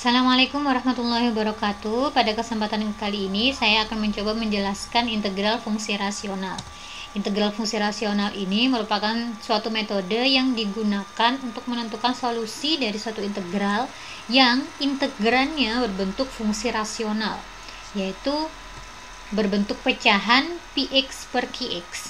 Assalamualaikum warahmatullahi wabarakatuh. Pada kesempatan kali ini saya akan mencoba menjelaskan integral fungsi rasional. Integral fungsi rasional ini merupakan suatu metode yang digunakan untuk menentukan solusi dari suatu integral yang integrannya berbentuk fungsi rasional, yaitu berbentuk pecahan px per qx,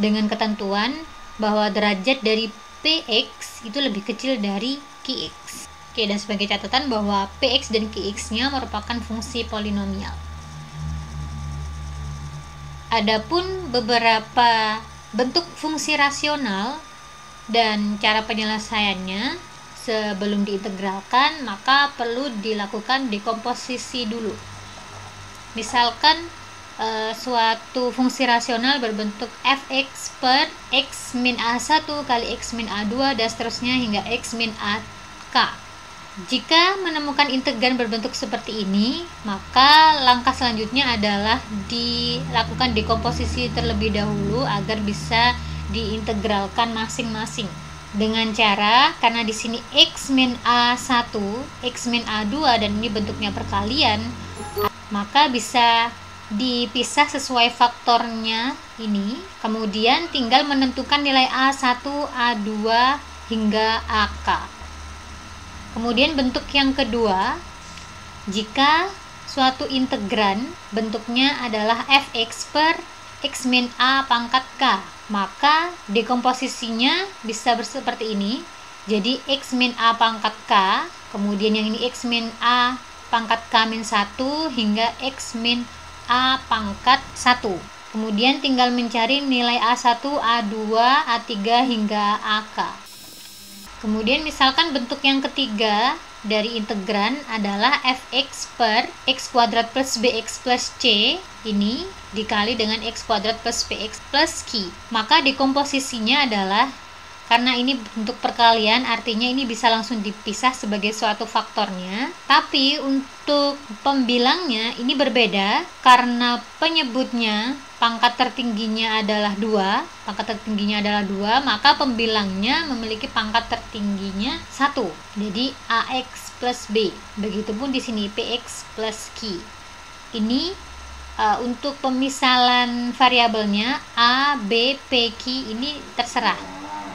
dengan ketentuan bahwa derajat dari px itu lebih kecil dari qx. Oke, dan sebagai catatan bahwa px dan qx-nya merupakan fungsi polinomial. Adapun beberapa bentuk fungsi rasional dan cara penyelesaiannya sebelum diintegralkan, maka perlu dilakukan dekomposisi dulu. Misalkan suatu fungsi rasional berbentuk fx per x min a1 kali x min a2 dan seterusnya hingga x min ak. Jika menemukan integran berbentuk seperti ini, maka langkah selanjutnya adalah dilakukan dekomposisi terlebih dahulu agar bisa diintegralkan masing-masing. Dengan cara, karena di sini x min a1, x min a2 dan ini bentuknya perkalian, maka bisa dipisah sesuai faktornya ini. Kemudian tinggal menentukan nilai a1, a2 hingga ak. Kemudian bentuk yang kedua, jika suatu integran bentuknya adalah fx per x min a pangkat k, maka dekomposisinya bisa seperti ini. Jadi x min a pangkat k, kemudian yang ini x min a pangkat k min 1 hingga x min a pangkat 1. Kemudian tinggal mencari nilai a1, a2, a3 hingga ak. Kemudian misalkan bentuk yang ketiga dari integran adalah fx per x kuadrat plus bx plus c ini dikali dengan x kuadrat plus bx plus q. Maka dekomposisinya adalah, karena ini bentuk perkalian, artinya ini bisa langsung dipisah sebagai suatu faktornya. Tapi untuk pembilangnya ini berbeda, karena penyebutnya pangkat tertingginya adalah 2, maka pembilangnya memiliki pangkat tertingginya 1. Jadi ax plus b. Begitupun di sini px plus q. Ini untuk pemisalan variabelnya a, b, p, q ini terserah,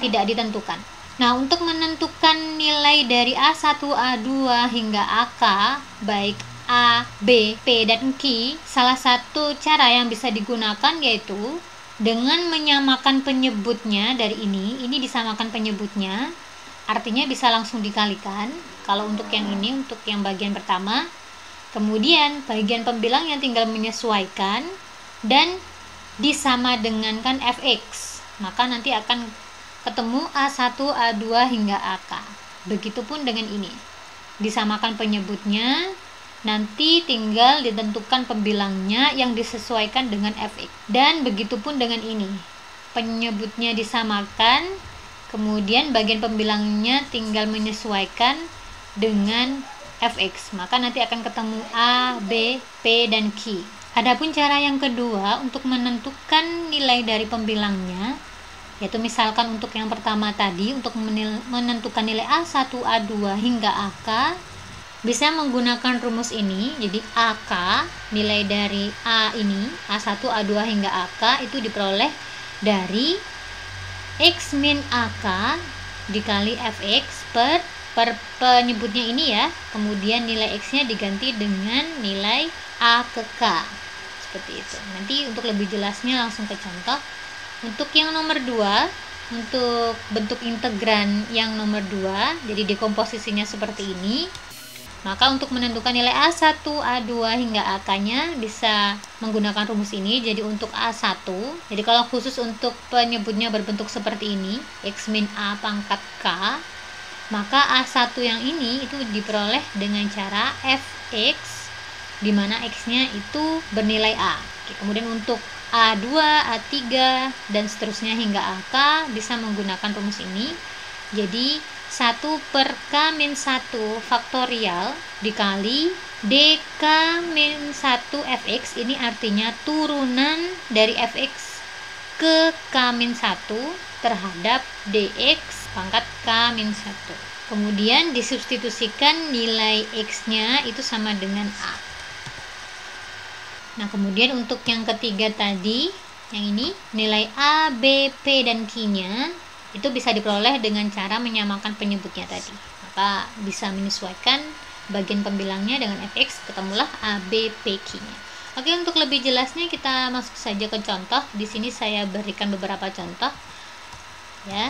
tidak ditentukan. Nah, untuk menentukan nilai dari A1, A2 hingga AK, baik A, B, P, dan Q, salah satu cara yang bisa digunakan yaitu dengan menyamakan penyebutnya dari ini disamakan penyebutnya, artinya bisa langsung dikalikan. Kalau untuk yang ini, untuk yang bagian pertama, kemudian bagian pembilangnya tinggal menyesuaikan dan disama dengankan fx, maka nanti akan ketemu A1, A2 hingga AK. Begitupun dengan ini. Disamakan penyebutnya, nanti tinggal ditentukan pembilangnya yang disesuaikan dengan fx. Dan begitupun dengan ini. Penyebutnya disamakan, kemudian bagian pembilangnya tinggal menyesuaikan dengan fx. Maka nanti akan ketemu A, B, P, dan Q. Adapun cara yang kedua untuk menentukan nilai dari pembilangnya, yaitu misalkan untuk yang pertama tadi, untuk menentukan nilai A1, A2 hingga AK, bisa menggunakan rumus ini. Jadi AK, nilai dari A ini, A1, A2 hingga AK itu diperoleh dari X min AK dikali Fx per penyebutnya ini ya, kemudian nilai X nya diganti dengan nilai A ke K, seperti itu. Nanti untuk lebih jelasnya langsung ke contoh. Untuk yang nomor 2, untuk bentuk integran yang nomor 2, jadi dekomposisinya seperti ini. Maka untuk menentukan nilai A1, A2 hingga AK-nya bisa menggunakan rumus ini. Jadi untuk A1, jadi kalau khusus untuk penyebutnya berbentuk seperti ini, X min A pangkat K, maka A1 yang ini itu diperoleh dengan cara Fx, di mana X-nya itu bernilai A. Oke, kemudian untuk A2, A3, dan seterusnya hingga AK bisa menggunakan rumus ini. Jadi 1 per K min 1 faktorial dikali DK min 1 Fx, ini artinya turunan dari Fx ke K min 1 terhadap dx pangkat K min 1. Kemudian disubstitusikan nilai X-nya itu sama dengan A. Nah, kemudian untuk yang ketiga tadi, yang ini, nilai A, B, P, dan Q-nya itu bisa diperoleh dengan cara menyamakan penyebutnya tadi. Maka bisa menyesuaikan bagian pembilangnya dengan fx, ketemulah A, B, P, Q-nya. Oke, untuk lebih jelasnya kita masuk saja ke contoh. Di sini saya berikan beberapa contoh. Ya.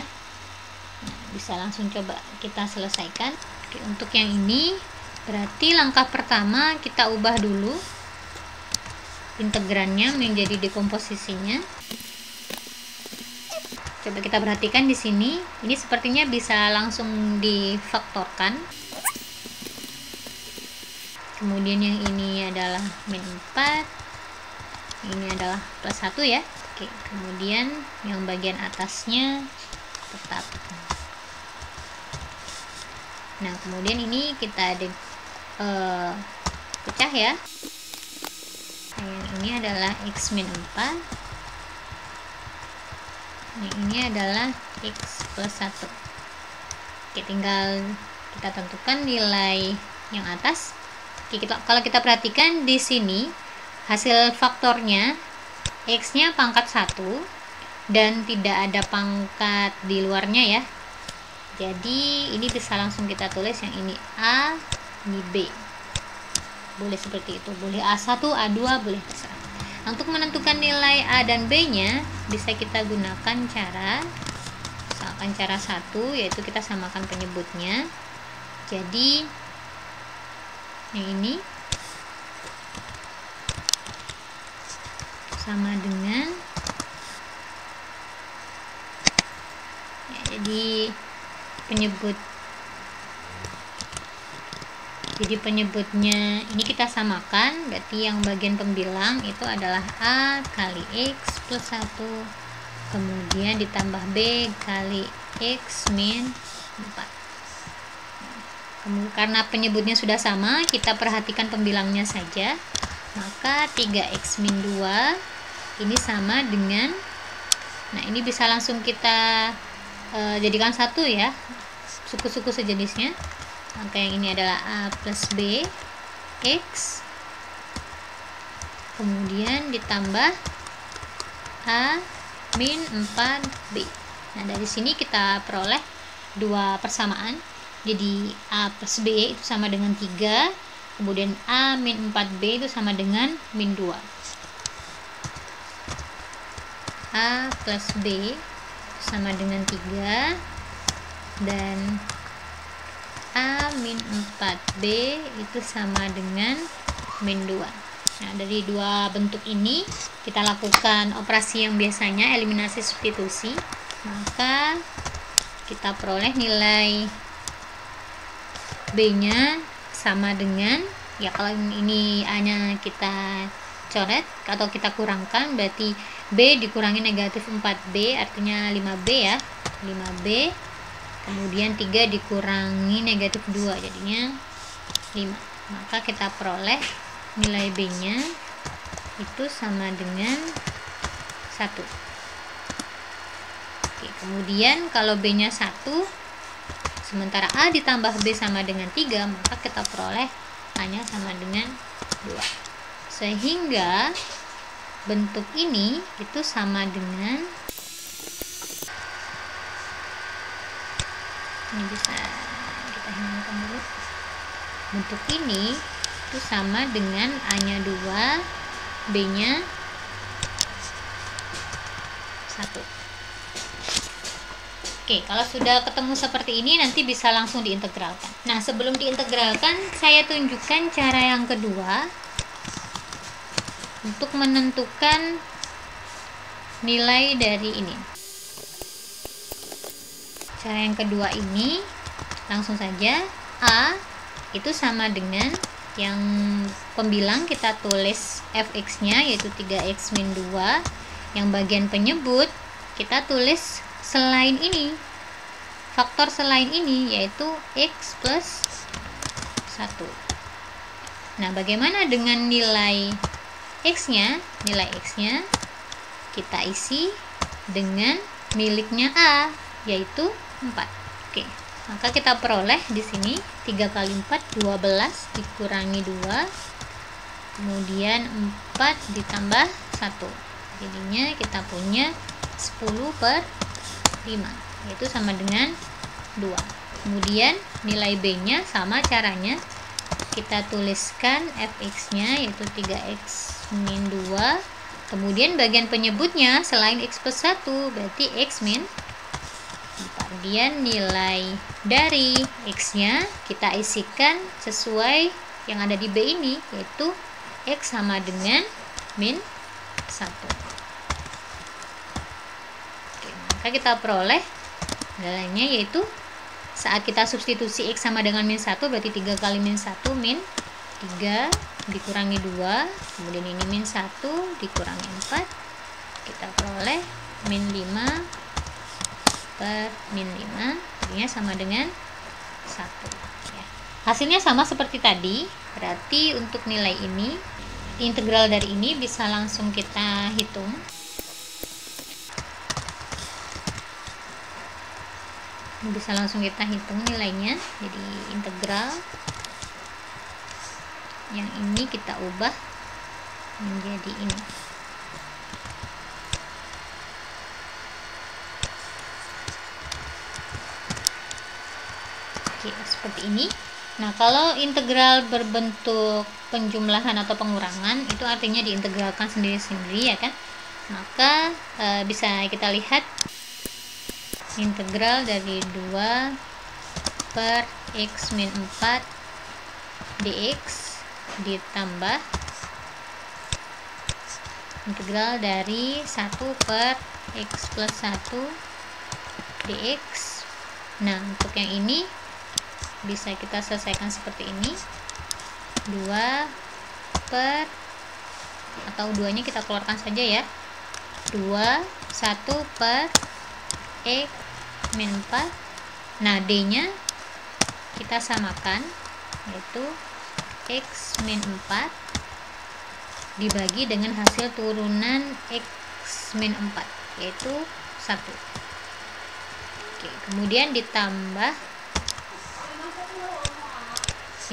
Nah, bisa langsung coba kita selesaikan. Oke, untuk yang ini berarti langkah pertama kita ubah dulu integrannya menjadi dekomposisinya. Coba kita perhatikan di sini, ini sepertinya bisa langsung difaktorkan. Kemudian yang ini adalah min 4, ini adalah plus 1 ya. Oke, kemudian yang bagian atasnya tetap. Nah, kemudian ini kita pecah ya. Nah, yang ini adalah x min 4. Yang ini adalah x plus 1. Oke, tinggal kita tentukan nilai yang atas. Oke, kalau kita perhatikan di sini hasil faktornya x-nya pangkat 1 dan tidak ada pangkat di luarnya ya. Jadi ini bisa langsung kita tulis yang ini A, ini B. Boleh seperti itu, boleh A1, A2, boleh terserah. Untuk menentukan nilai A dan B nya bisa kita gunakan cara, misalkan cara 1, yaitu kita samakan penyebutnya. Jadi yang ini sama dengan ya, jadi penyebutnya ini kita samakan, berarti yang bagian pembilang itu adalah A kali X plus 1, kemudian ditambah B kali X min 4. Karena penyebutnya sudah sama, kita perhatikan pembilangnya saja. Maka 3x min 2 ini sama dengan, nah ini bisa langsung kita jadikan satu ya, suku-suku sejenisnya. Maka yang ini adalah A plus B X, kemudian ditambah A min 4B. Nah, dari sini kita peroleh dua persamaan. Jadi A plus B itu sama dengan 3, kemudian A min 4B itu sama dengan min 2. A plus B sama dengan 3 dan A min 4B itu sama dengan min 2. Nah, dari dua bentuk ini kita lakukan operasi yang biasanya eliminasi substitusi. Maka kita peroleh nilai B nya sama dengan, ya kalau ini A nya kita coret atau kita kurangkan, berarti B dikurangi negatif 4B, artinya 5B ya, 5B. Kemudian 3 dikurangi negatif 2, jadinya 5. Maka kita peroleh nilai B nya itu sama dengan 1. Oke, kemudian kalau B nya 1, sementara A ditambah B sama dengan 3, maka kita peroleh A nya sama dengan 2. Sehingga bentuk ini itu sama dengan, ini bisa kita hilangkan dulu, bentuk ini itu sama dengan A nya 2, B nya 1. Oke, kalau sudah ketemu seperti ini nanti bisa langsung diintegralkan. Nah, sebelum diintegralkan saya tunjukkan cara yang kedua untuk menentukan nilai dari ini. Cara yang kedua ini langsung saja, A itu sama dengan yang pembilang kita tulis fx nya yaitu 3x min 2, yang bagian penyebut kita tulis selain ini, faktor selain ini yaitu x plus 1. Nah, bagaimana dengan nilai x nya? Nilai x nya kita isi dengan miliknya A, yaitu 4. Oke, maka kita peroleh di sini 3 kali 4 12 dikurangi 2, kemudian 4 ditambah 1, jadinya kita punya 10/5, yaitu sama dengan 2. Kemudian nilai B nya sama caranya, kita tuliskan fx nya yaitu 3x min 2, kemudian bagian penyebutnya selain x plus 1 berarti x min 4. Kemudian nilai dari x nya kita isikan sesuai yang ada di B ini, yaitu x sama dengan min 1. Oke, maka kita peroleh nilainya yaitu saat kita substitusi x sama dengan min 1 berarti 3 kali min 1 min 3 dikurangi 2, kemudian ini min 1 dikurangi 4, kita peroleh min 5/min 5, jadinya sama dengan 1 ya. Hasilnya sama seperti tadi, berarti untuk nilai ini, integral dari ini bisa langsung kita hitung. Bisa langsung kita hitung nilainya, jadi integral yang ini kita ubah menjadi ini. Oke, seperti ini. Nah, kalau integral berbentuk penjumlahan atau pengurangan, itu artinya diintegralkan sendiri-sendiri ya kan, maka bisa kita lihat integral dari 2/x min 4 dx ditambah integral dari 1/x plus 1 dx. Nah, untuk yang ini bisa kita selesaikan seperti ini, 2 per, atau 2 nya kita keluarkan saja ya, 1 per x min 4. Nah, D nya kita samakan, yaitu x min 4 dibagi dengan hasil turunan x min 4, yaitu 1. Oke, kemudian ditambah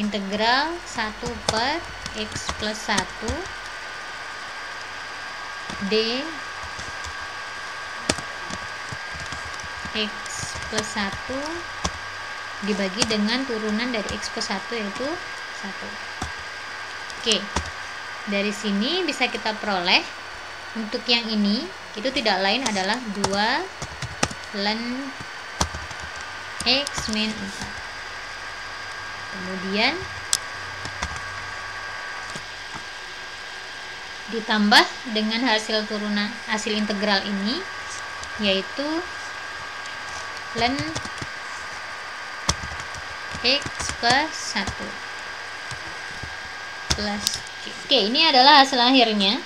integral 1 per x plus 1 d x plus 1 dibagi dengan turunan dari x plus 1 yaitu 1. Oke, dari sini bisa kita peroleh untuk yang ini itu tidak lain adalah 2 ln x min 4. Kemudian ditambah dengan hasil turunan hasil integral ini, yaitu ln x plus 1 plus oke, ini adalah hasil akhirnya.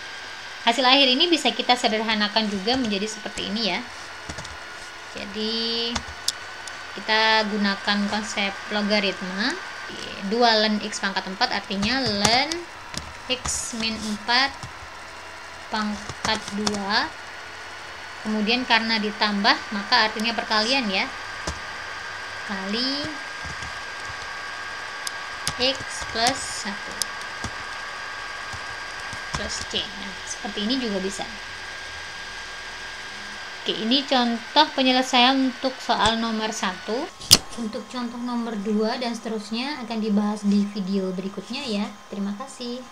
Hasil akhir ini bisa kita sederhanakan juga menjadi seperti ini ya. Jadi kita gunakan konsep logaritma. 2 ln x pangkat 4 artinya ln x min 4 pangkat 2, kemudian karena ditambah maka artinya perkalian ya, kali x plus 1 plus c. Nah, seperti ini juga bisa. Oke, ini contoh penyelesaian untuk soal nomor 1. Untuk contoh nomor 2 dan seterusnya akan dibahas di video berikutnya ya. Terima kasih.